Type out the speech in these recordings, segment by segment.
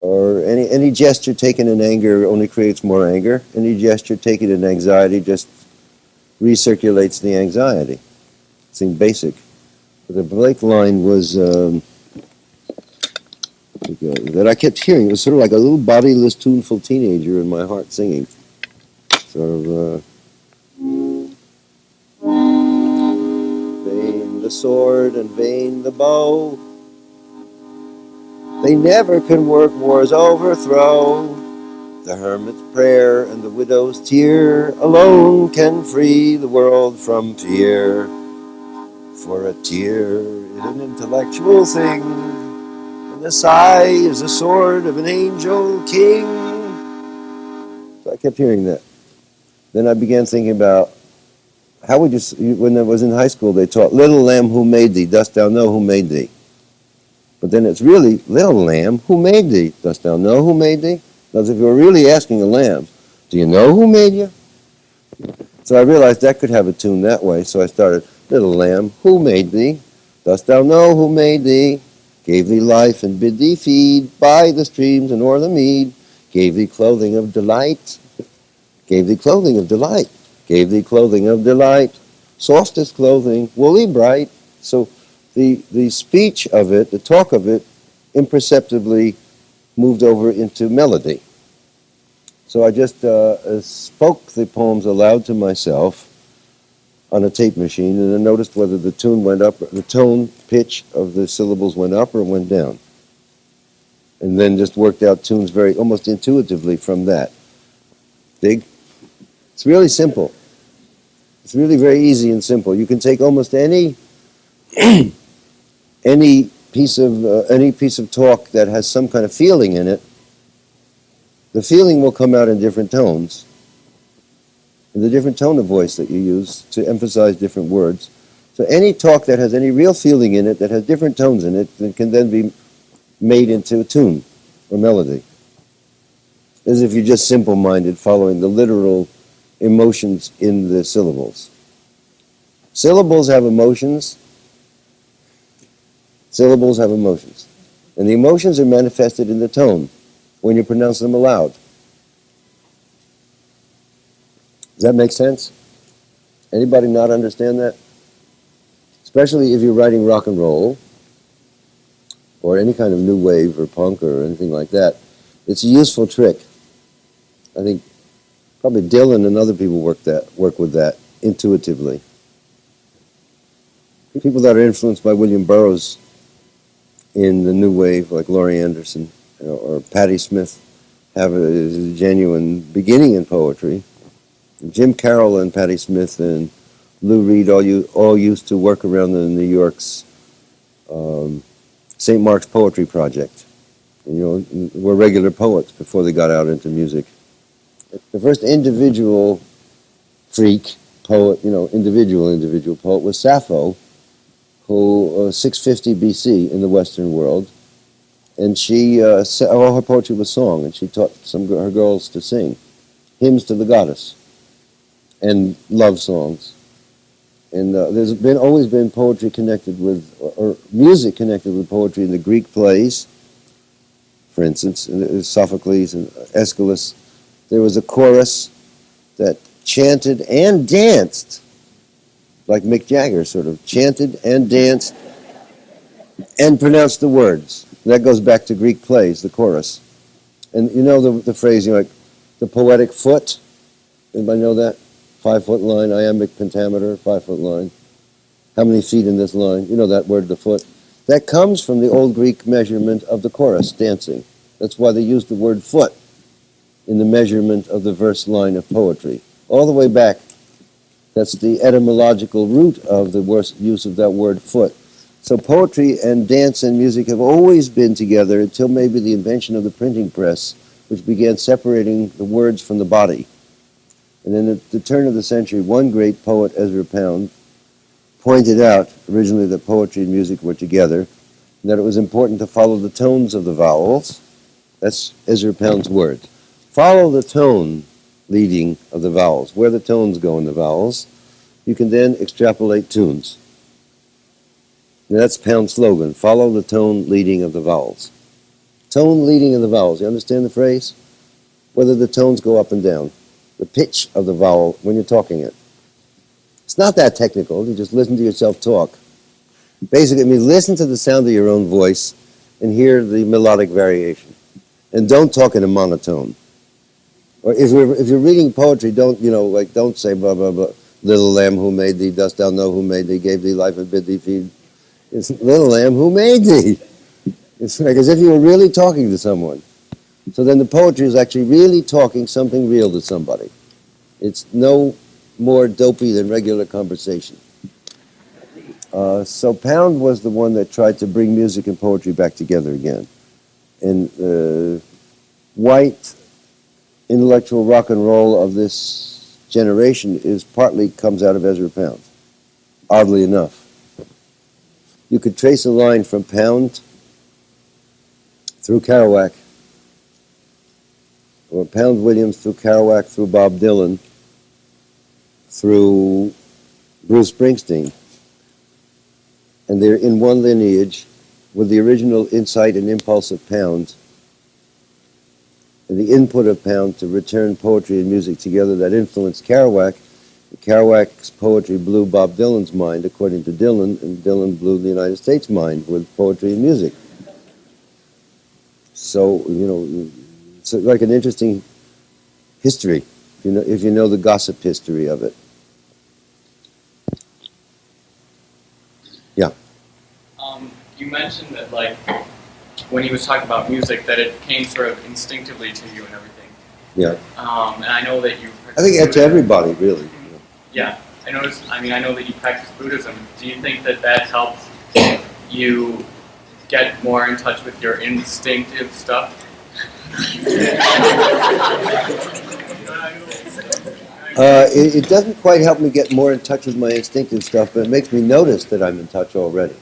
Or any gesture taken in anger only creates more anger. Any gesture taken in anxiety just recirculates the anxiety. It seemed basic. But the Blake line was that I kept hearing. It was sort of like a little bodiless, tuneful teenager in my heart singing. Sort of, vain the sword and vain the bow. They never can work war's overthrow. The hermit's prayer and the widow's tear alone can free the world from fear. For a tear is an intellectual thing, and the sigh is the sword of an angel king. So I kept hearing that. Then I began thinking about how would you, when I was in high school, they taught, little lamb, who made thee? Dost thou know who made thee? But then it's really, little lamb, who made thee? Dost thou know who made thee? Because if you were really asking a lamb, do you know who made you? So I realized that could have a tune that way. So I started, little lamb, who made thee? Dost thou know who made thee? Gave thee life and bid thee feed by the streams and o'er the mead. Gave thee clothing of delight. Gave thee clothing of delight. Gave thee clothing of delight. Softest clothing, woolly bright. So the speech of it, the talk of it, imperceptibly moved over into melody. So I just spoke the poems aloud to myself on a tape machine, and I noticed whether the tune went up, the tone pitch of the syllables went up or went down. And then just worked out tunes very, almost intuitively from that. Dig? It's really simple. It's really very easy and simple. You can take almost any any piece of talk that has some kind of feeling in it. The feeling will come out in different tones, in the different tone of voice that you use to emphasize different words. So any talk that has any real feeling in it, that has different tones in it, that can then be made into a tune or melody. As if you're just simple-minded, following the literal emotions in the syllables. Syllables have emotions. Syllables have emotions. And the emotions are manifested in the tone when you pronounce them aloud. Does that make sense? Anybody not understand that? Especially if you're writing rock and roll or any kind of new wave or punk or anything like that. It's a useful trick. I think probably Dylan and other people work with that intuitively. People that are influenced by William Burroughs in the new wave, like Laurie Anderson or Patti Smith, have a genuine beginning in poetry. Jim Carroll and Patti Smith and Lou Reed all used to work around in New York's St. Mark's Poetry Project. And, were regular poets before they got out into music. The first individual freak poet, individual poet was Sappho, who 650 BC in the Western world, and she all her poetry was song, and she taught her girls to sing hymns to the goddess and love songs. And there's always been poetry connected with, or music connected with poetry in the Greek plays. For instance, in Sophocles and Aeschylus, there was a chorus that chanted and danced, like Mick Jagger sort of, chanted and danced and pronounced the words. That goes back to Greek plays, the chorus. And you know the phrase, like the poetic foot? Anybody know that? 5-foot line, iambic pentameter, 5-foot line. How many feet in this line? You know that word, the foot. That comes from the old Greek measurement of the chorus, dancing. That's why they used the word foot in the measurement of the verse line of poetry. All the way back, that's the etymological root of the use of that word foot. So poetry and dance and music have always been together until maybe the invention of the printing press, which began separating the words from the body. And then at the turn of the century, one great poet, Ezra Pound, pointed out originally that poetry and music were together, and that it was important to follow the tones of the vowels. That's Ezra Pound's word. Follow the tone leading of the vowels. Where the tones go in the vowels, you can then extrapolate tunes. And that's Pound's slogan, follow the tone leading of the vowels. Tone leading of the vowels. You understand the phrase? Whether the tones go up and down. The pitch of the vowel when you're talking it. It's not that technical. You just listen to yourself talk. Basically, it means listen to the sound of your own voice and hear the melodic variation. And don't talk in a monotone. Or if you're reading poetry, don't say blah, blah, blah. Little lamb, who made thee? Dost thou know who made thee? Gave thee life and bid thee feed. It's little lamb, who made thee? It's like as if you were really talking to someone. So then the poetry is actually really talking something real to somebody. It's no more dopey than regular conversation. So Pound was the one that tried to bring music and poetry back together again. And white intellectual rock and roll of this generation partly comes out of Ezra Pound, oddly enough. You could trace a line from Pound through Kerouac, or Pound Williams through Kerouac, through Bob Dylan, through Bruce Springsteen. And they're in one lineage with the original insight and impulse of Pound and the input of Pound to return poetry and music together that influenced Kerouac. Kerouac's poetry blew Bob Dylan's mind, according to Dylan, and Dylan blew the United States' mind with poetry and music. So, it's like an interesting history, if you know the gossip history of it. Yeah. You mentioned that, like, when he was talking about music, that it came sort of instinctively to you and everything. Yeah. And I know that you. I think that's to everybody, really. Yeah, I know that you practice Buddhism. Do you think that helps you get more in touch with your instinctive stuff? It doesn't quite help me get more in touch with my instinctive stuff, but it makes me notice that I'm in touch already.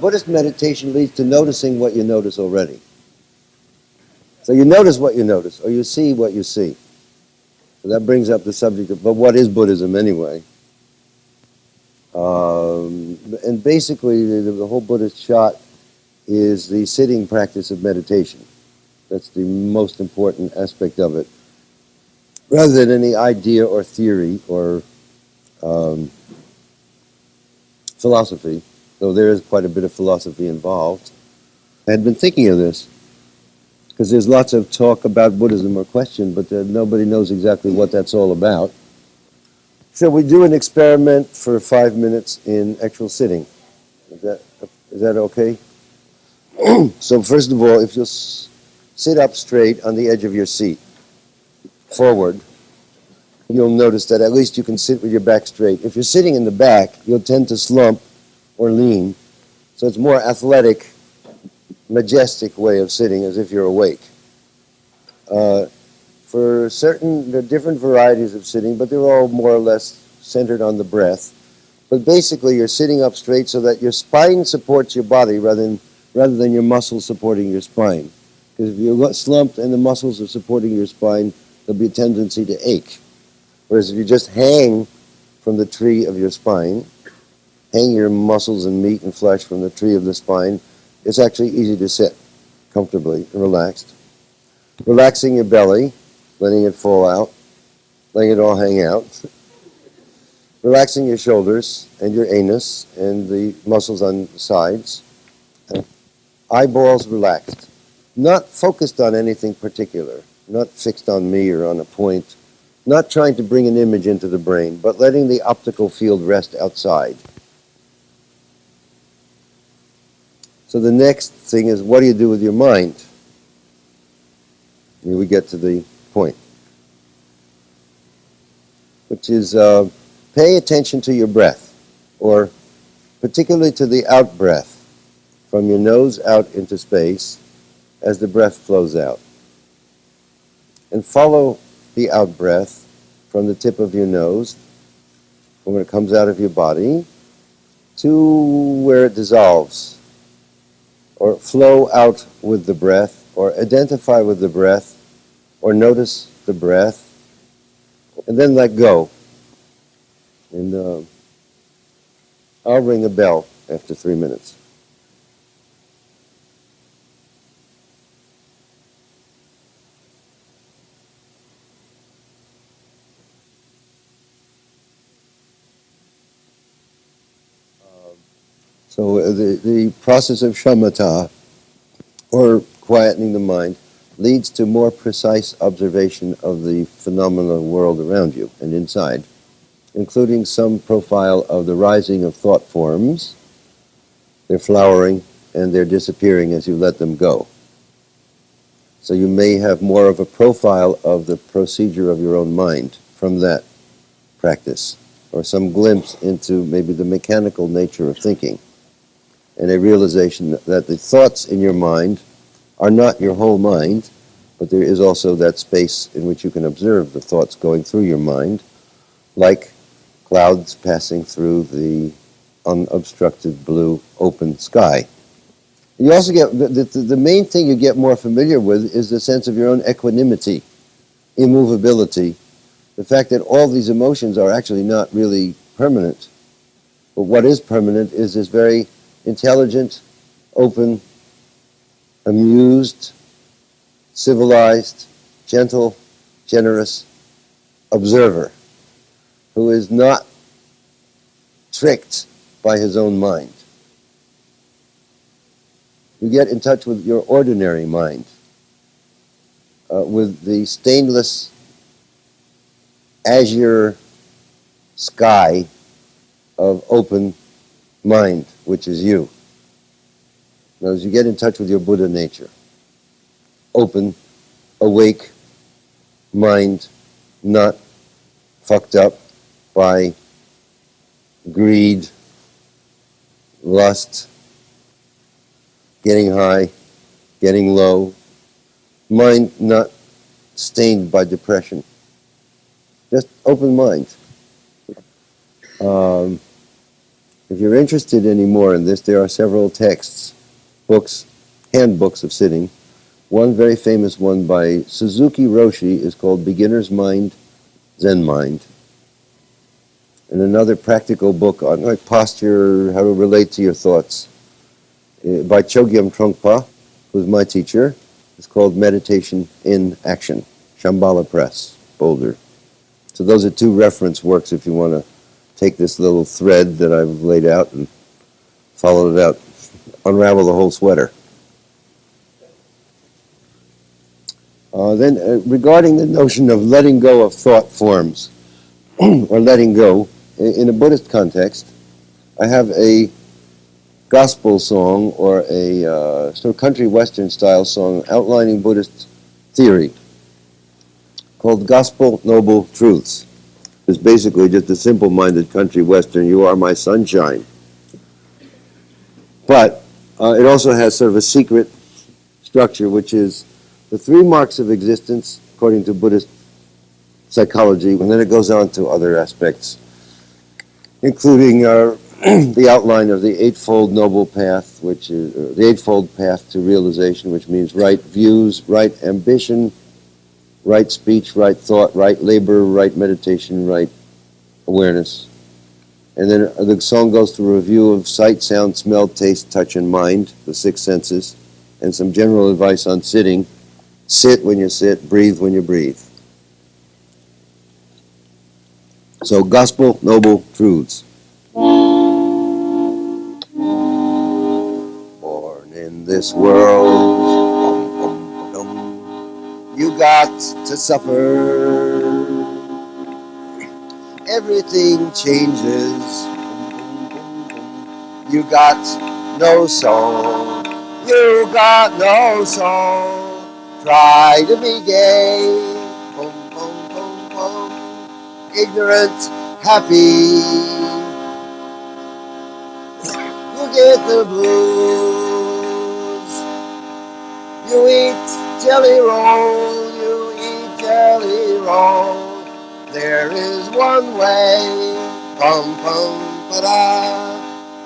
Buddhist meditation leads to noticing what you notice already. So you notice what you notice, or you see what you see. So that brings up the subject of, but what is Buddhism anyway? And basically, the whole Buddhist shot is the sitting practice of meditation. That's the most important aspect of it. Rather than any idea or theory or philosophy, though there is quite a bit of philosophy involved. I had been thinking of this, because there's lots of talk about Buddhism or question, but nobody knows exactly what that's all about. So we do an experiment for 5 minutes in actual sitting. Is that okay? So first of all, if you'll sit up straight on the edge of your seat, forward, you'll notice that at least you can sit with your back straight. If you're sitting in the back, you'll tend to slump or lean. So it's more athletic, majestic way of sitting, as if you're awake. There are different varieties of sitting, but they're all more or less centered on the breath. But basically, you're sitting up straight so that your spine supports your body rather than your muscles supporting your spine. Because if you're slumped and the muscles are supporting your spine, there'll be a tendency to ache. Whereas if you just hang from the tree of your spine, hang your muscles and meat and flesh from the tree of the spine, it's actually easy to sit comfortably and relaxed. Relaxing your belly, letting it fall out, letting it all hang out. Relaxing your shoulders and your anus and the muscles on the sides. Eyeballs relaxed. Not focused on anything particular, not fixed on me or on a point. Not trying to bring an image into the brain, but letting the optical field rest outside. So the next thing is, what do you do with your mind? Here we get to the point, which is pay attention to your breath, or particularly to the out breath, from your nose out into space as the breath flows out. And follow the out breath from the tip of your nose, from when it comes out of your body, to where it dissolves, or flow out with the breath, or identify with the breath, or notice the breath, and then let go. And I'll ring a bell after 3 minutes. So the process of shamatha, or quietening the mind, leads to more precise observation of the phenomenal world around you and inside, including some profile of the rising of thought forms, their flowering, and their disappearing as you let them go. So you may have more of a profile of the procedure of your own mind from that practice, or some glimpse into maybe the mechanical nature of thinking, and a realization that the thoughts in your mind are not your whole mind, but there is also that space in which you can observe the thoughts going through your mind, like clouds passing through the unobstructed blue open sky. You also get, the main thing you get more familiar with is the sense of your own equanimity, immovability, the fact that all these emotions are actually not really permanent. But what is permanent is this very intelligent, open, amused, civilized, gentle, generous observer who is not tricked by his own mind. You get in touch with your ordinary mind, with the stainless azure sky of open mind, which is you. Now, as you get in touch with your Buddha nature, open, awake mind, not fucked up by greed, lust, getting high, getting low, mind not stained by depression, just open mind. If you're interested any more in this, there are several texts, books, handbooks of sitting. One very famous one by Suzuki Roshi is called Beginner's Mind, Zen Mind. And another practical book on like posture, how to relate to your thoughts, by Chogyam Trungpa, who's my teacher. It's called Meditation in Action, Shambhala Press, Boulder. So those are two reference works if you want to take this little thread that I've laid out and follow it out, unravel the whole sweater. Then regarding the notion of letting go of thought forms, or letting go, in a Buddhist context, I have a gospel song or a sort of country western style song outlining Buddhist theory called Gospel Noble Truths. It's basically just a simple-minded country western, you are my sunshine. But it also has sort of a secret structure, which is the three marks of existence, according to Buddhist psychology, and then it goes on to other aspects, including the outline of the Eightfold Noble Path, which is the Eightfold Path to Realization, which means right views, right ambition, right speech, right thought, right labor, right meditation, right awareness. And then the song goes through a review of sight, sound, smell, taste, touch, and mind, the six senses, and some general advice on sitting. Sit when you sit, breathe when you breathe. So, Gospel Noble Truths. Born in this world, you got to suffer. Everything changes. You got no soul. You got no soul. Try to be gay. Boom, boom, boom, boom. Ignorant, happy. You get the blues. You eat jelly roll. You eat jelly roll. There is one way. Pum, pum, pa-da.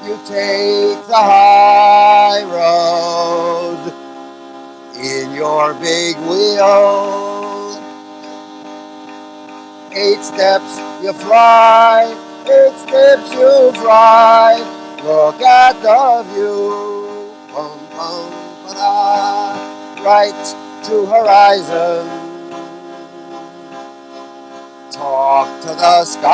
You take the high road in your big wheel. 8 steps you fly, 8 steps you fly, look at the view. Bum, bum, ba-da, right to horizon. Talk to the sky.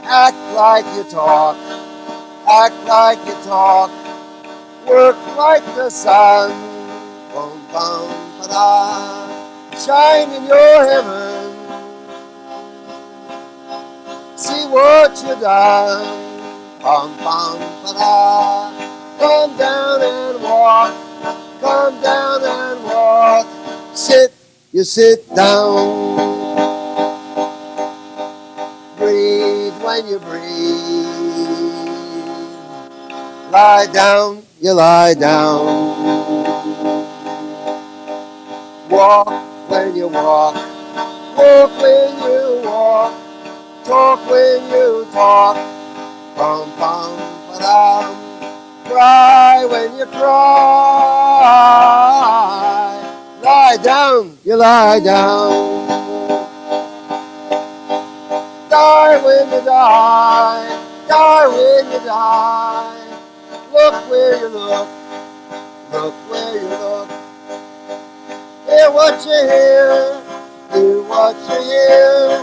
Act like you talk, act like you talk. Work like the sun. Bum, bum, ba-da. Shine in your heaven. See what you done. Bum, bum, ba-da. Come down and walk. Come down and walk. Sit, you sit down. Breathe when you breathe. Lie down, you lie down. Walk when you walk. Walk when you walk. Talk when you talk. Bum, bum, ba-dum. Cry when you cry. Lie down, you lie down. Die when you die. Die when you die. Look where you look. Look where you look. Hear what you hear. Hear what you hear.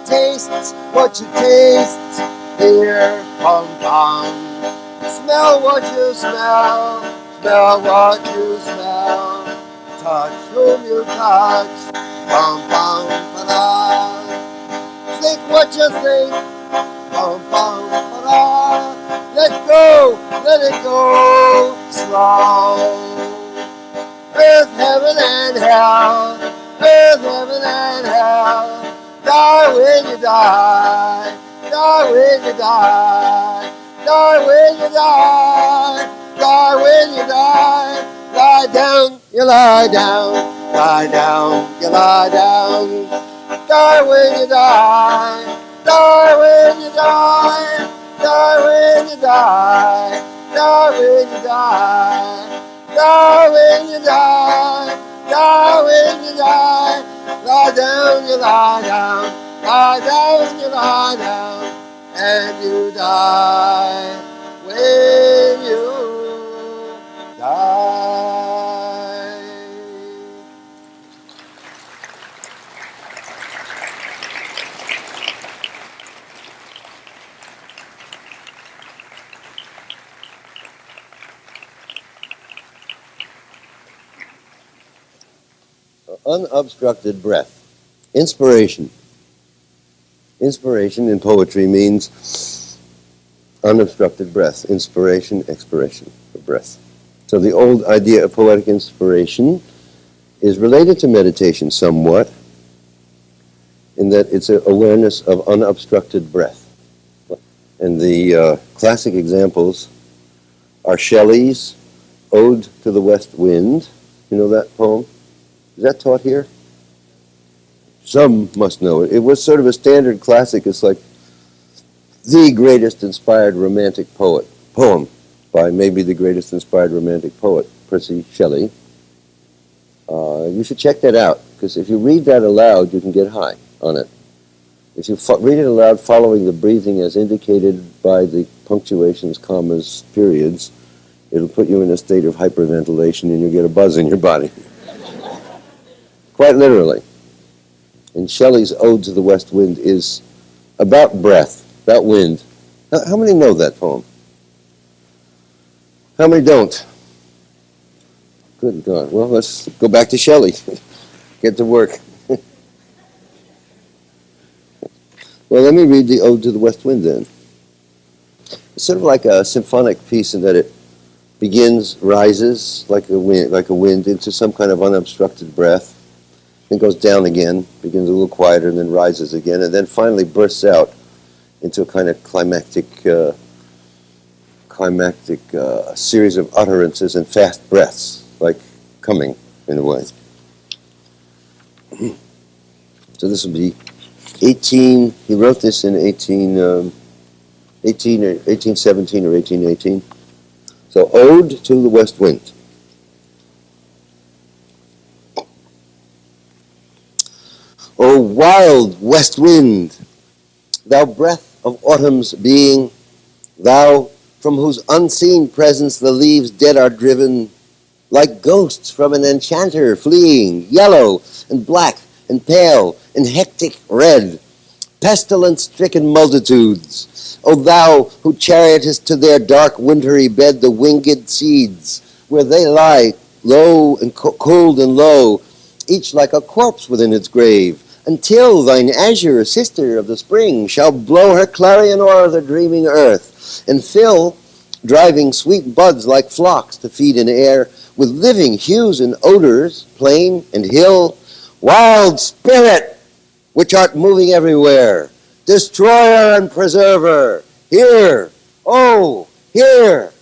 Taste what you taste. Hear, pum pum. Smell what you smell. Smell what you smell. Touch whom you touch. Pum pum ba-da. Think what you think. Pum pum ba-da. Let go. Let it go. Slow. Earth, heaven, and hell. Earth, heaven, and hell. Die when you die. Die when you die. Die when you die. Die when you die. Lie down, you lie down. Lie down, you lie down. Die when you die. Die when you die. Die when you die. Die when you die. Die when you die. Die when you die. Lie down, you lie down. Lie down, you lie down. And you die when you die. Unobstructed breath. Inspiration. Inspiration in poetry means unobstructed breath. Inspiration, expiration of breath. So the old idea of poetic inspiration is related to meditation somewhat, in that it's an awareness of unobstructed breath. And the classic examples are Shelley's Ode to the West Wind. You know that poem? Is that taught here? Some must know it. It was sort of a standard classic. It's like the greatest inspired romantic poem by maybe the greatest inspired romantic poet, Percy Shelley. You should check that out, because if you read that aloud, you can get high on it. If you read it aloud following the breathing as indicated by the punctuations, commas, periods, it'll put you in a state of hyperventilation and you'll get a buzz in your body. Quite literally. And Shelley's Ode to the West Wind is about breath, about wind. How many know that poem? How many don't? Good God. Well, let's go back to Shelley. Get to work. Well, let me read the Ode to the West Wind then. It's sort of like a symphonic piece in that it begins, rises like a wind into some kind of unobstructed breath, then goes down again, begins a little quieter, and then rises again, and then finally bursts out into a kind of climactic series of utterances and fast breaths, like coming in a way. So this would be 18, he wrote this in 1817 or 1818. So Ode to the West Wind. O wild west wind, thou breath of autumn's being, thou from whose unseen presence the leaves dead are driven, like ghosts from an enchanter fleeing, yellow and black and pale and hectic red, pestilence-stricken multitudes, O thou who chariotest to their dark wintry bed the winged seeds, where they lie low and cold and low, each like a corpse within its grave, until thine azure sister of the spring shall blow her clarion o'er the dreaming earth, and fill, driving sweet buds like flocks to feed in air, with living hues and odors, plain and hill. Wild spirit, which art moving everywhere, destroyer and preserver, hear, oh, hear!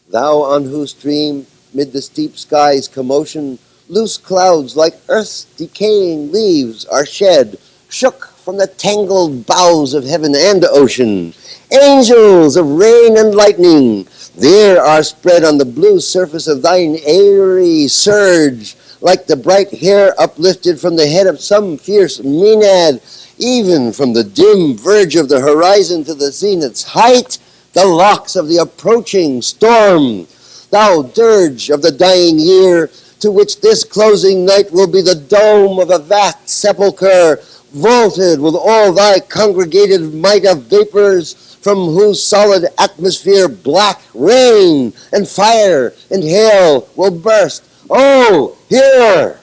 Thou on whose stream, mid the steep sky's commotion, loose clouds like earth's decaying leaves are shed, shook from the tangled boughs of heaven and ocean. Angels of rain and lightning, there are spread on the blue surface of thine airy surge, like the bright hair uplifted from the head of some fierce Maenad, even from the dim verge of the horizon to the zenith's height, the locks of the approaching storm. Thou dirge of the dying year, to which this closing night will be the dome of a vast sepulchre, vaulted with all thy congregated might of vapors, from whose solid atmosphere black rain and fire and hail will burst. Oh, hear!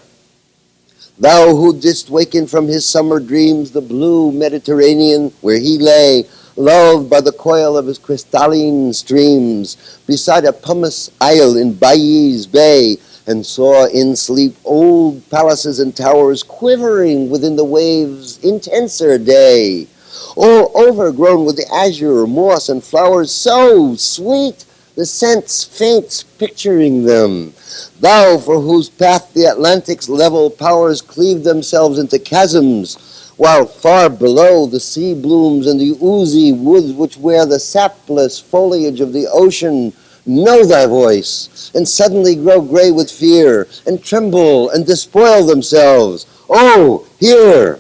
Thou who didst waken from his summer dreams the blue Mediterranean, where he lay, lulled by the coil of his crystalline streams, beside a pumice isle in Bai's bay, and saw in sleep old palaces and towers quivering within the waves' intenser day, all overgrown with the azure, moss, and flowers so sweet, the scents faint picturing them. Thou for whose path the Atlantic's level powers cleave themselves into chasms, while far below the sea blooms and the oozy woods which wear the sapless foliage of the ocean know thy voice, and suddenly grow gray with fear, and tremble and despoil themselves. Oh, hear!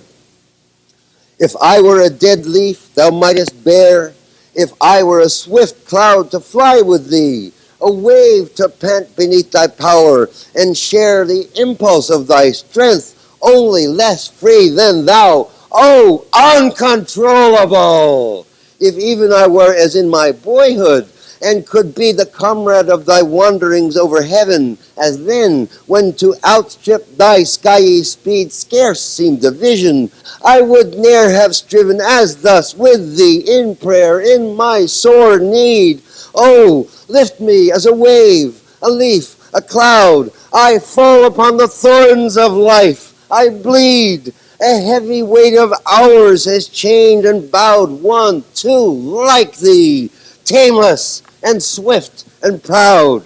If I were a dead leaf, thou mightest bear. If I were a swift cloud to fly with thee, a wave to pant beneath thy power, and share the impulse of thy strength, only less free than thou, oh, uncontrollable! If even I were as in my boyhood, and could be the comrade of thy wanderings over heaven, as then, when to outstrip thy skiey speed scarce seemed a vision, I would ne'er have striven as thus with thee in prayer in my sore need. Oh, lift me as a wave, a leaf, a cloud. I fall upon the thorns of life. I bleed. A heavy weight of hours has chained and bowed one, two, like thee, tameless and swift and proud.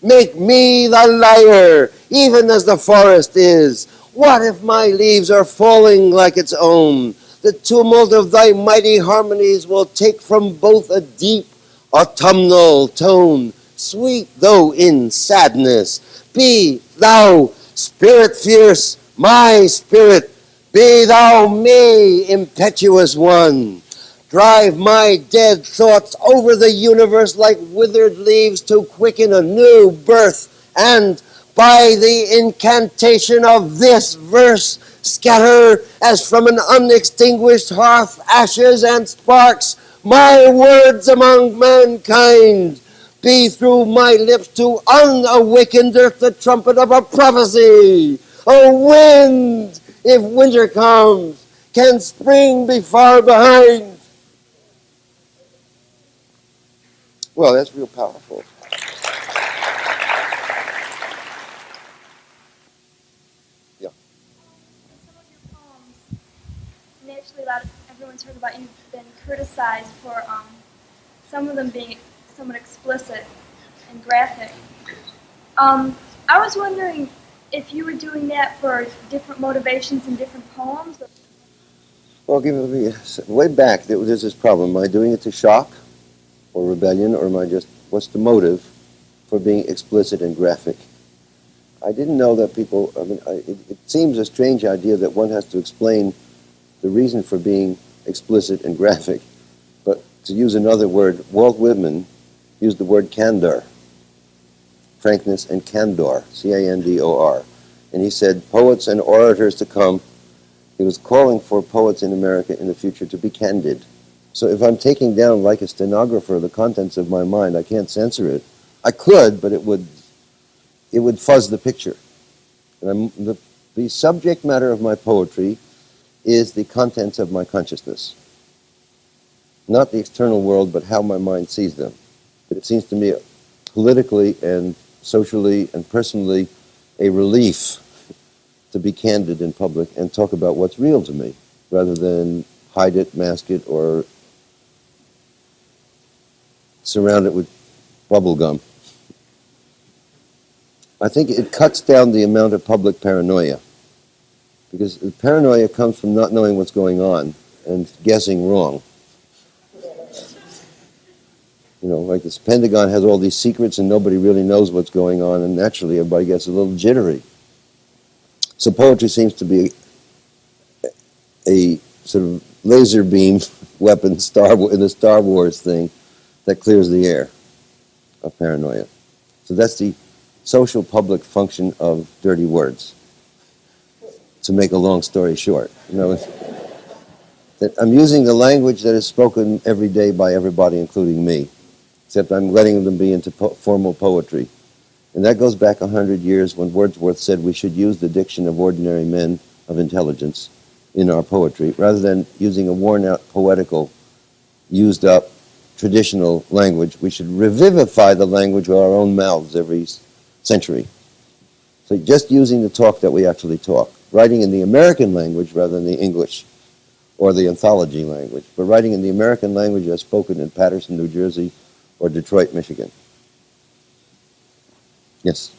Make me the lyre, even as the forest is. What if my leaves are falling like its own? The tumult of thy mighty harmonies will take from both a deep autumnal tone, sweet though in sadness. Be thou, spirit fierce, my spirit. Be thou me, impetuous one. Drive my dead thoughts over the universe like withered leaves to quicken a new birth, and by the incantation of this verse scatter as from an unextinguished hearth ashes and sparks my words among mankind. Be through my lips to unawakened earth the trumpet of a prophecy. O wind, if winter comes, can spring be far behind? Well, that's real powerful. Yeah. Some of your poems, naturally, everyone's heard about you've been criticized for some of them being somewhat explicit and graphic. I was wondering if you were doing that for different motivations in different poems. Well, give me way back. There's this problem. Am I doing it to shock or rebellion, or am I just? What's the motive for being explicit and graphic? I didn't know that people, it seems a strange idea that one has to explain the reason for being explicit and graphic. But to use another word, Walt Whitman used the word candor, frankness and candor, C-A-N-D-O-R. And he said, poets and orators to come. He was calling for poets in America in the future to be candid. So if I'm taking down like a stenographer the contents of my mind, I can't censor it. I could, but it would fuzz the picture. And the subject matter of my poetry is the contents of my consciousness. Not the external world, but how my mind sees them. It seems to me politically and socially and personally a relief to be candid in public and talk about what's real to me, rather than hide it, mask it, or surround it with bubble gum. I think it cuts down the amount of public paranoia, because paranoia comes from not knowing what's going on and guessing wrong. You know, like this Pentagon has all these secrets and nobody really knows what's going on, and naturally everybody gets a little jittery. So poetry seems to be a sort of laser beam weapon in the Star Wars thing that clears the air of paranoia. So that's the social public function of dirty words. To make a long story short, you know, that I'm using the language that is spoken every day by everybody, including me, except I'm letting them be into formal poetry. And that goes back 100 years when Wordsworth said we should use the diction of ordinary men of intelligence in our poetry, rather than using a worn-out, poetical, used-up, traditional language. We should revivify the language with our own mouths every century. So just using the talk that we actually talk, writing in the American language rather than the English or the anthology language, but writing in the American language as spoken in Paterson, New Jersey, or Detroit, Michigan. Yes.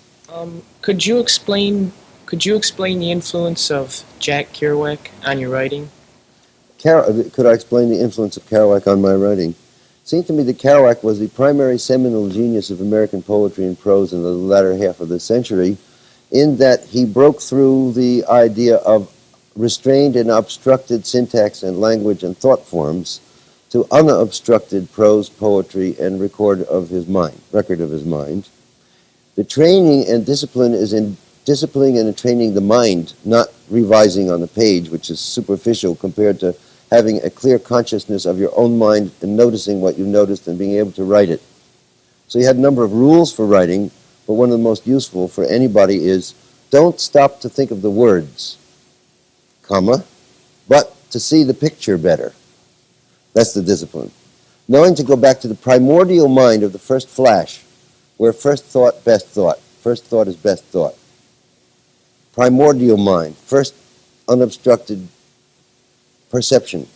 Could you explain the influence of Jack Kerouac on your writing? Could I explain the influence of Kerouac on my writing? It seemed to me that Kerouac was the primary seminal genius of American poetry and prose in the latter half of the century, in that he broke through the idea of restrained and obstructed syntax and language and thought forms to unobstructed prose, poetry, and record of his mind. The training and discipline is in disciplining and training the mind, not revising on the page, which is superficial compared to having a clear consciousness of your own mind and noticing what you noticed and being able to write it. So he had a number of rules for writing, but one of the most useful for anybody is don't stop to think of the words, comma, but to see the picture better. That's the discipline. Knowing to go back to the primordial mind of the first flash, where first thought, best thought. First thought is best thought. Primordial mind, first unobstructed perception,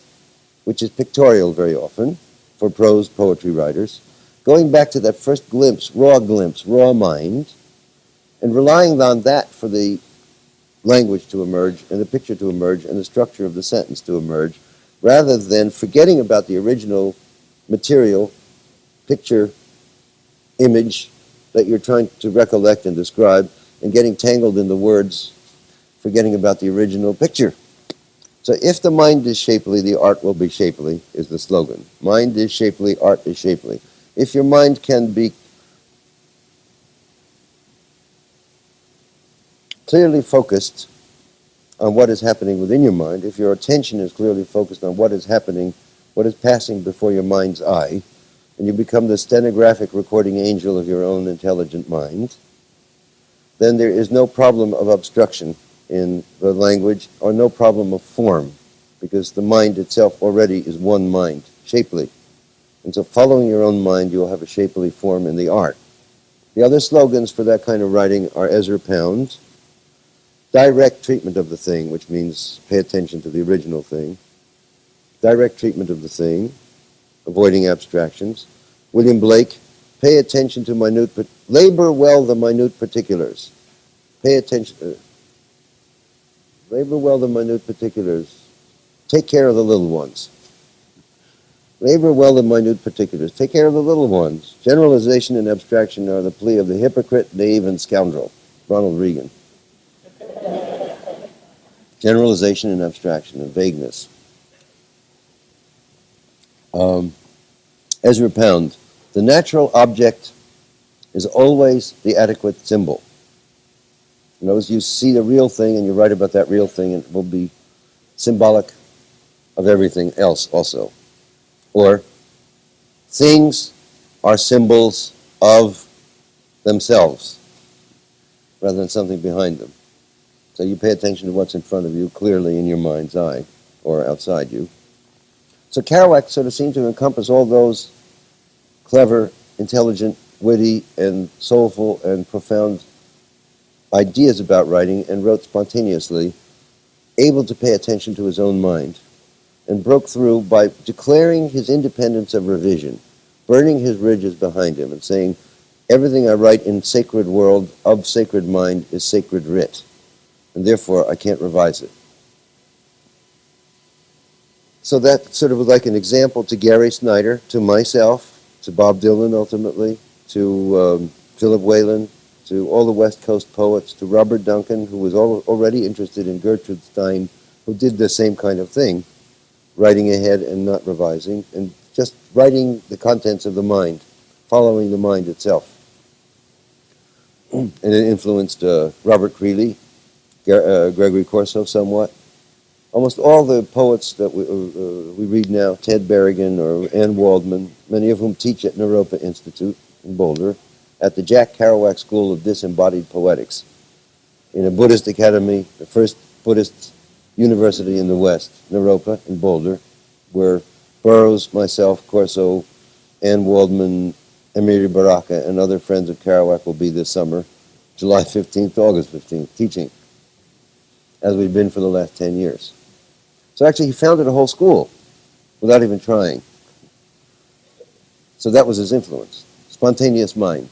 which is pictorial very often for prose poetry writers. Going back to that first glimpse, raw mind, and relying on that for the language to emerge and the picture to emerge and the structure of the sentence to emerge, rather than forgetting about the original material, picture, image that you're trying to recollect and describe, and getting tangled in the words, forgetting about the original picture. So if the mind is shapely, the art will be shapely, is the slogan. Mind is shapely, art is shapely. If your mind can be clearly focused on what is happening within your mind, if your attention is clearly focused on what is happening, what is passing before your mind's eye, and you become the stenographic recording angel of your own intelligent mind, then there is no problem of obstruction in the language or no problem of form, because the mind itself already is one mind, shapely. And so following your own mind, you'll have a shapely form in the art. The other slogans for that kind of writing are Ezra Pound, direct treatment of the thing, which means pay attention to the original thing, direct treatment of the thing, avoiding abstractions. William Blake, pay attention to labor well the minute particulars. Pay attention, labor well the minute particulars. Take care of the little ones. Labor well the minute particulars. Take care of the little ones. Generalization and abstraction are the plea of the hypocrite, knave, and scoundrel. Ronald Reagan. Generalization and abstraction and vagueness. Ezra Pound, the natural object is always the adequate symbol. In other words, you see the real thing and you write about that real thing and it will be symbolic of everything else also. Or things are symbols of themselves rather than something behind them. So you pay attention to what's in front of you clearly in your mind's eye or outside you. So Kerouac sort of seemed to encompass all those clever, intelligent, witty, and soulful and profound ideas about writing and wrote spontaneously, able to pay attention to his own mind, and broke through by declaring his independence of revision, burning his bridges behind him and saying, everything I write in sacred world of sacred mind is sacred writ, and therefore I can't revise it. So that sort of was like an example to Gary Snyder, to myself, to Bob Dylan ultimately, to Philip Whalen, to all the West Coast poets, to Robert Duncan, who was already interested in Gertrude Stein, who did the same kind of thing, writing ahead and not revising, and just writing the contents of the mind, following the mind itself. And it influenced Robert Creeley, Gregory Corso somewhat. Almost all the poets that we read now, Ted Berrigan or Ann Waldman, many of whom teach at Naropa Institute in Boulder, at the Jack Kerouac School of Disembodied Poetics, in a Buddhist academy, the first Buddhist university in the West, Naropa in Boulder, where Burroughs, myself, Corso, Ann Waldman, Emiri Baraka, and other friends of Kerouac will be this summer, July 15th to August 15th, teaching, as we've been for the last 10 years. So actually he founded a whole school without even trying. So that was his influence. Spontaneous mind.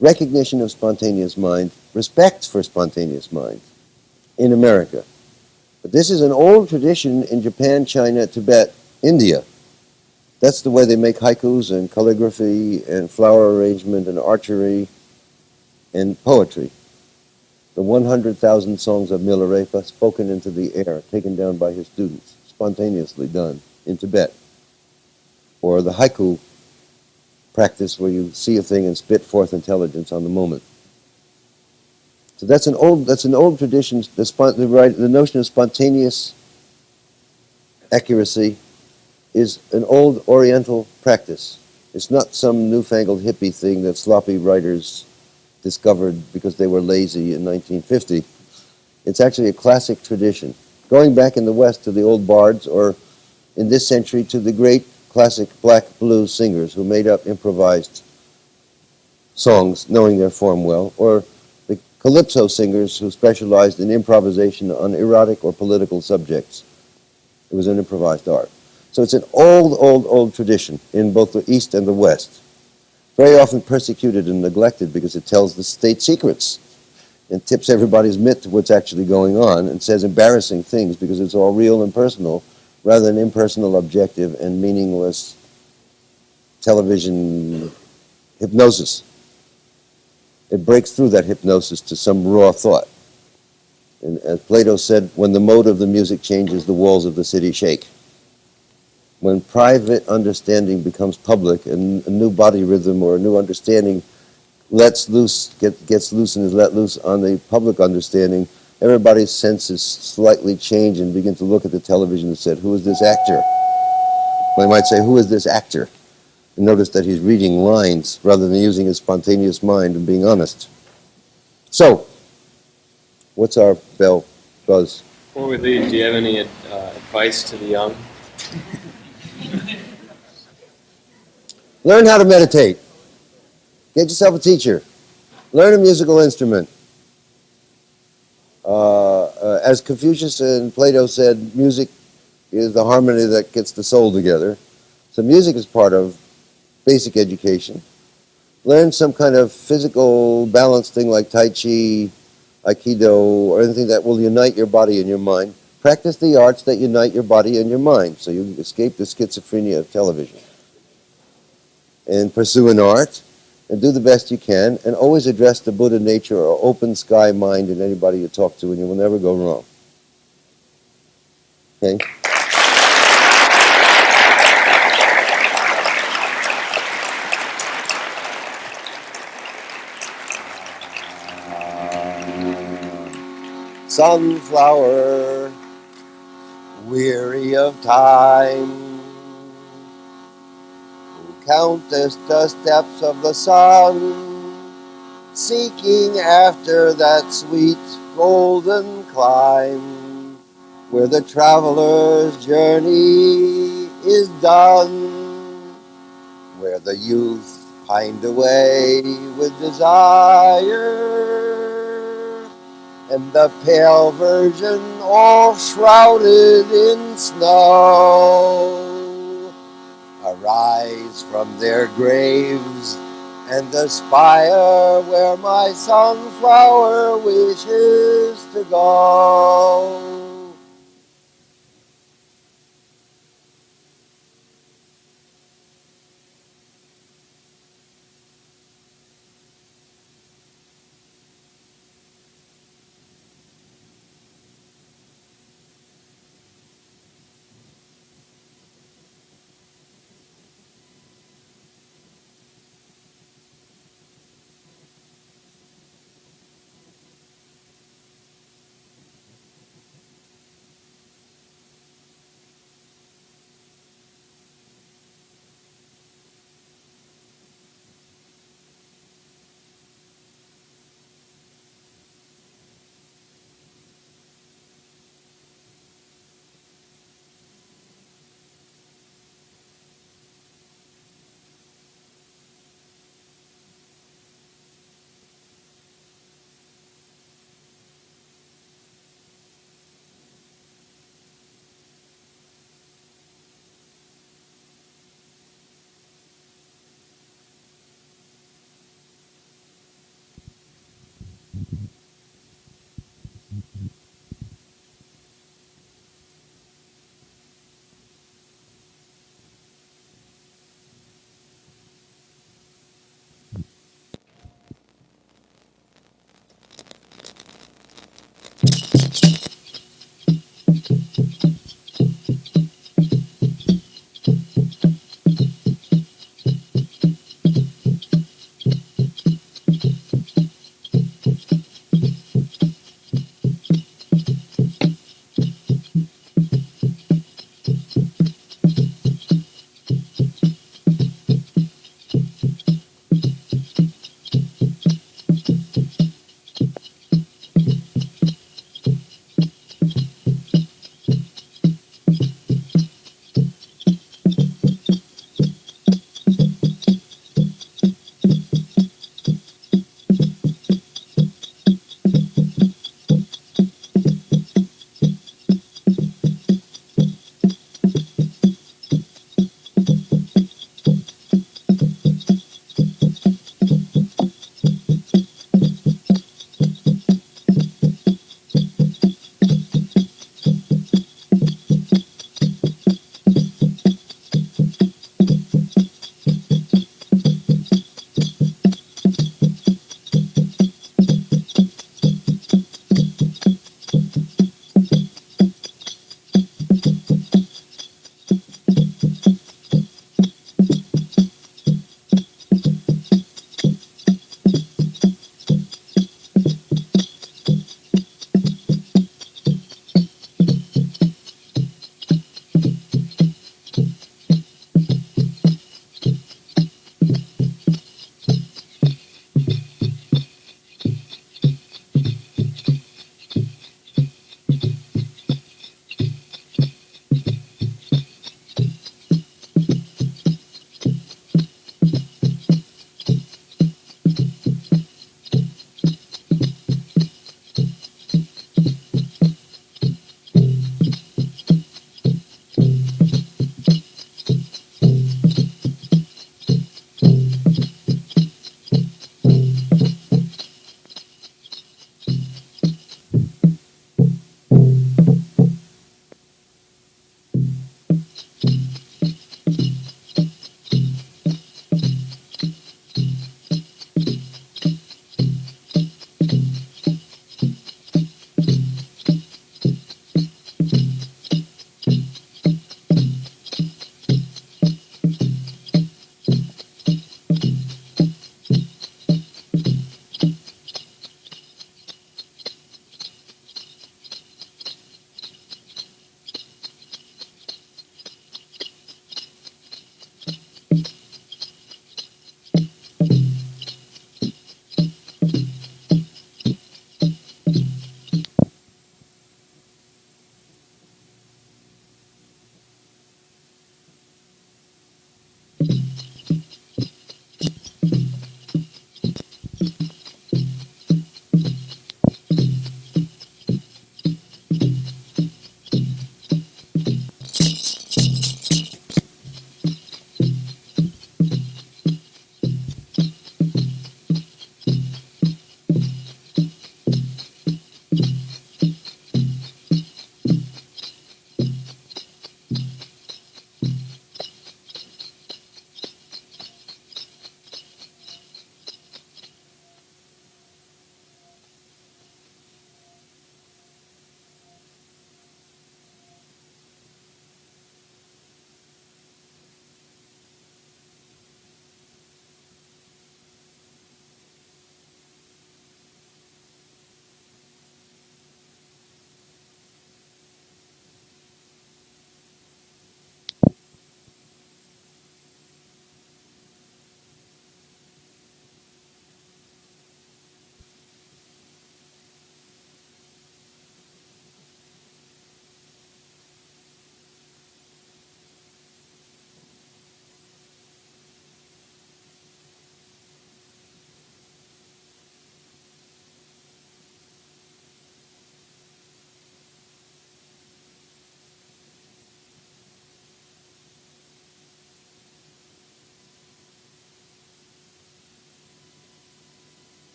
Recognition of spontaneous mind, respect for spontaneous mind in America. But this is an old tradition in Japan, China, Tibet, India. That's the way they make haikus and calligraphy and flower arrangement and archery and poetry. The 100,000 songs of Milarepa spoken into the air, taken down by his students, spontaneously done in Tibet. Or the haiku practice where you see a thing and spit forth intelligence on the moment. So that's an old tradition. The notion of spontaneous accuracy is an old Oriental practice. It's not some newfangled hippie thing that sloppy writers discovered because they were lazy in 1950. It's actually a classic tradition. Going back in the West to the old bards, or in this century to the great classic black blues singers who made up improvised songs, knowing their form well, or the calypso singers who specialized in improvisation on erotic or political subjects. It was an improvised art. So it's an old tradition in both the East and the West. Very often persecuted and neglected because it tells the state secrets and tips everybody's mitt to what's actually going on and says embarrassing things because it's all real and personal rather than impersonal, objective, and meaningless television hypnosis. It breaks through that hypnosis to some raw thought. And as Plato said, when the mode of the music changes, the walls of the city shake. When private understanding becomes public and a new body rhythm or a new understanding gets loose and is let loose on the public understanding, everybody's senses slightly change and begin to look at the television and say, who is this actor? They might say, who is this actor? And notice that he's reading lines rather than using his spontaneous mind and being honest. So, what's our bell buzz? Before we leave, do you have any advice to the young? Learn how to meditate. Get yourself a teacher. Learn a musical instrument. As Confucius and Plato said, music is the harmony that gets the soul together. So music is part of basic education. Learn some kind of physical balance thing like Tai Chi, Aikido, or anything that will unite your body and your mind. Practice the arts that unite your body and your mind so you escape the schizophrenia of television. And pursue an art, and do the best you can, and always address the Buddha nature or open sky mind in anybody you talk to, and you will never go wrong. Okay? Sunflower, weary of time, who countest the steps of the sun, seeking after that sweet golden climb, where the traveler's journey is done, where the youth pined away with desire, and the pale virgin all shrouded in snow arise from their graves and aspire where my sunflower wishes to go.